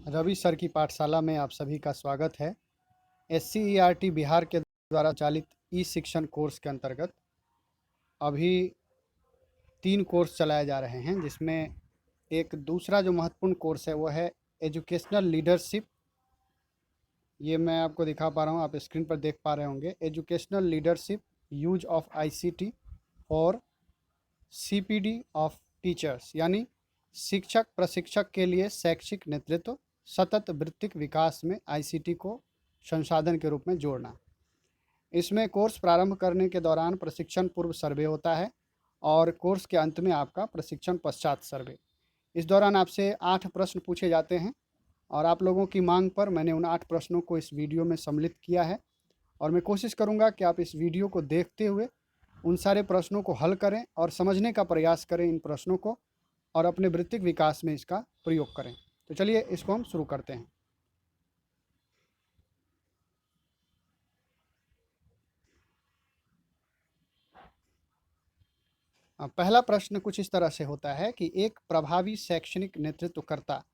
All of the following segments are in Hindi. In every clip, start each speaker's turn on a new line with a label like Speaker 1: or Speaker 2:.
Speaker 1: रवि सर की पाठशाला में आप सभी का स्वागत है। SCERT बिहार के द्वारा चालित ई शिक्षण कोर्स के अंतर्गत अभी 3 कोर्स चलाए जा रहे हैं, जिसमें एक दूसरा जो महत्वपूर्ण कोर्स है वो है एजुकेशनल लीडरशिप। ये मैं आपको दिखा पा रहा हूँ, आप स्क्रीन पर देख पा रहे होंगे। Educational leadership, use of ICT और CPD ऑफ टीचर्स, यानी शिक्षक प्रशिक्षक के लिए शैक्षिक नेतृत्व, सतत वृत्तिक विकास में ICT को संसाधन के रूप में जोड़ना। इसमें कोर्स प्रारंभ करने के दौरान प्रशिक्षण पूर्व सर्वे होता है और कोर्स के अंत में आपका प्रशिक्षण पश्चात सर्वे। इस दौरान आपसे 8 प्रश्न पूछे जाते हैं और आप लोगों की मांग पर मैंने उन 8 प्रश्नों को इस वीडियो में सम्मिलित किया है और मैं कोशिश करूंगा कि आप इस वीडियो को देखते हुए उन सारे प्रश्नों को हल करें और समझने का प्रयास करें इन प्रश्नों को, और अपने वृत्तिक विकास में इसका प्रयोग करें। तो चलिए इसको हम शुरू करते हैं। पहला प्रश्न कुछ इस तरह से होता है कि एक प्रभावी शैक्षणिक नेतृत्वकर्ता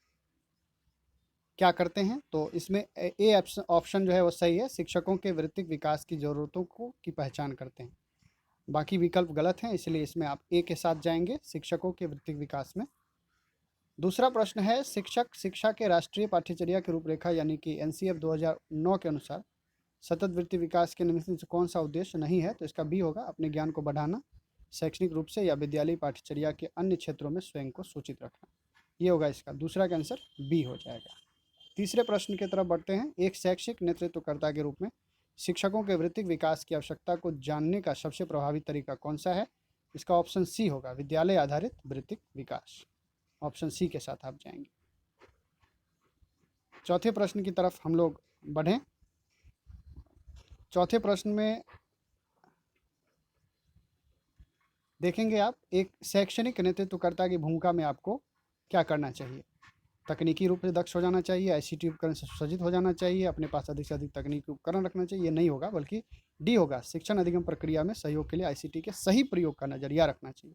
Speaker 1: क्या करते हैं। तो इसमें ए ऑप्शन जो है वो सही है, शिक्षकों के वृत्तिक विकास की ज़रूरतों की पहचान करते हैं। बाकी विकल्प गलत हैं, इसलिए इसमें आप ए के साथ जाएंगे, शिक्षकों के वृत्तिक विकास में। दूसरा प्रश्न है, शिक्षक शिक्षा के राष्ट्रीय पाठ्यचर्या की रूपरेखा यानी कि NCF 2009 के अनुसार सतत वृत्ति विकास के निम्नलिखित से कौन सा उद्देश्य नहीं है। तो इसका बी होगा, अपने ज्ञान को बढ़ाना, शैक्षणिक रूप से या विद्यालय पाठ्यचर्या के अन्य क्षेत्रों में स्वयं को सूचित रखना। ये होगा इसका दूसरा का आंसर, बी हो जाएगा। तीसरे प्रश्न की तरफ बढ़ते हैं। एक शैक्षिक नेतृत्वकर्ता के रूप में शिक्षकों के वृत्तिक विकास की आवश्यकता को जानने का सबसे प्रभावी तरीका कौन सा है। इसका ऑप्शन सी होगा, विद्यालय आधारित वृत्तिक विकास। ऑप्शन सी के साथ आप जाएंगे। चौथे प्रश्न की तरफ हम लोग बढ़ें। चौथे प्रश्न में देखेंगे आप, एक शैक्षणिक नेतृत्वकर्ता की भूमिका में आपको क्या करना चाहिए। तकनीकी रूप से दक्ष हो जाना चाहिए, ICT उपकरण से सुसज्जित हो जाना चाहिए, अपने पास अधिक से अधिक तकनीकी उपकरण रखना चाहिए। ये नहीं होगा, बल्कि डी होगा, शिक्षण अधिगम प्रक्रिया में सहयोग के लिए ICT के सही प्रयोग का नज़रिया रखना चाहिए।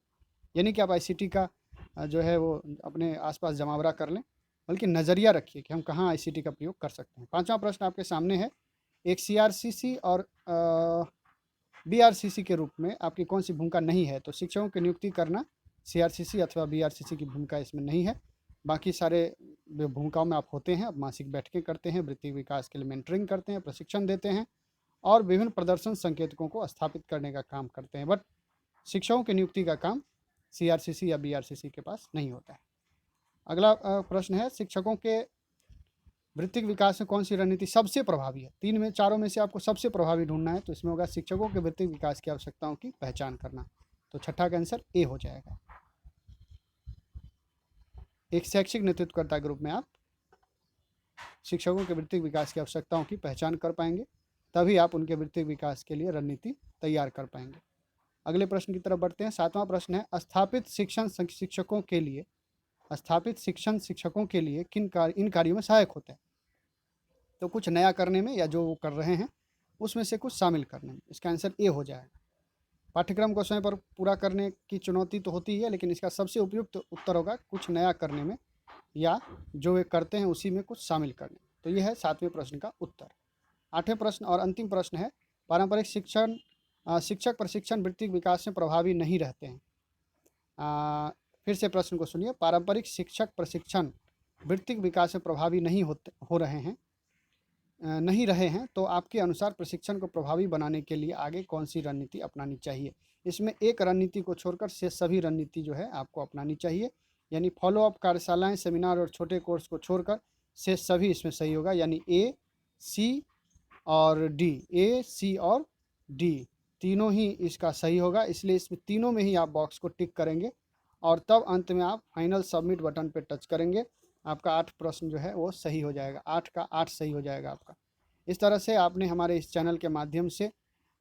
Speaker 1: यानी कि आप ICT का जो है वो अपने आसपास जमावड़ा कर लें, बल्कि नज़रिया रखिए कि हम कहाँ ICT का प्रयोग कर सकते हैं। पाँचवा प्रश्न आपके सामने है, एक CRCC और BRCC के रूप में आपकी कौन सी भूमिका नहीं है। तो शिक्षकों की नियुक्ति करना CRCC अथवा BRCC की भूमिका इसमें नहीं है। बाकी सारे भूमिकाओं में आप होते हैं। आप मासिक बैठकें करते हैं, वृत्ति विकास के लिए मेंटरिंग करते हैं, प्रशिक्षण देते हैं और विभिन्न प्रदर्शन संकेतकों को स्थापित करने का काम करते हैं। बट शिक्षकों की नियुक्ति का काम CRCC या BRCC के पास नहीं होता है। अगला प्रश्न है, शिक्षकों के वृत्तिक विकास में कौन सी रणनीति सबसे प्रभावी है। तीन में चारों में से आपको सबसे प्रभावी ढूंढना है। तो इसमें होगा शिक्षकों के वृत्तिक विकास की आवश्यकताओं की पहचान करना। तो छठा का आंसर ए हो जाएगा। एक शैक्षिक नेतृत्वकर्ता के रूप में आप शिक्षकों के वृत्तिक विकास की आवश्यकताओं की पहचान कर पाएंगे, तभी आप उनके वृत्तिक विकास के लिए रणनीति तैयार कर पाएंगे। अगले प्रश्न की तरफ बढ़ते हैं। सातवां प्रश्न है, स्थापित शिक्षण शिक्षकों के लिए इन कार्यों में सहायक होते हैं। तो कुछ नया करने में या जो वो कर रहे हैं उसमें से कुछ शामिल करने में। इसका आंसर ए हो जाएगा। पाठ्यक्रम को समय पर पूरा करने की चुनौती तो होती है, लेकिन इसका सबसे उपयुक्त उत्तर होगा कुछ नया करने में या जो वे करते हैं उसी में कुछ शामिल करने। तो ये है सातवें प्रश्न का उत्तर। आठवें प्रश्न और अंतिम प्रश्न है, पारंपरिक शिक्षक प्रशिक्षण वृत्तिक विकास में प्रभावी नहीं रहते हैं। फिर से प्रश्न को सुनिए, पारंपरिक शिक्षक प्रशिक्षण वृत्तिक विकास में प्रभावी नहीं रहे हैं, तो आपके अनुसार प्रशिक्षण को प्रभावी बनाने के लिए आगे कौन सी रणनीति अपनानी चाहिए। इसमें एक रणनीति को छोड़कर से सभी रणनीति जो है आपको अपनानी चाहिए। यानी फॉलोअप कार्यशालाएं, सेमिनार और छोटे कोर्स को छोड़कर से सभी इसमें सही होगा। यानी A, C और D, A, C और D तीनों ही इसका सही होगा। इसलिए इसमें तीनों में ही आप बॉक्स को टिक करेंगे और तब अंत में आप फाइनल सबमिट बटन पर टच करेंगे। आपका 8 प्रश्न जो है वो सही हो जाएगा, 8 का 8 सही हो जाएगा आपका। इस तरह से आपने हमारे इस चैनल के माध्यम से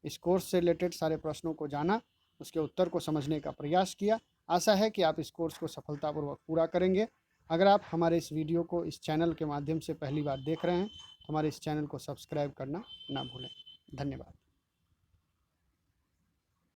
Speaker 1: इस कोर्स से रिलेटेड सारे प्रश्नों को जाना, उसके उत्तर को समझने का प्रयास किया। आशा है कि आप इस कोर्स को सफलतापूर्वक पूरा करेंगे। अगर आप हमारे इस वीडियो को इस चैनल के माध्यम से पहली बार देख रहे हैं तो हमारे इस चैनल को सब्सक्राइब करना ना भूलें। धन्यवाद।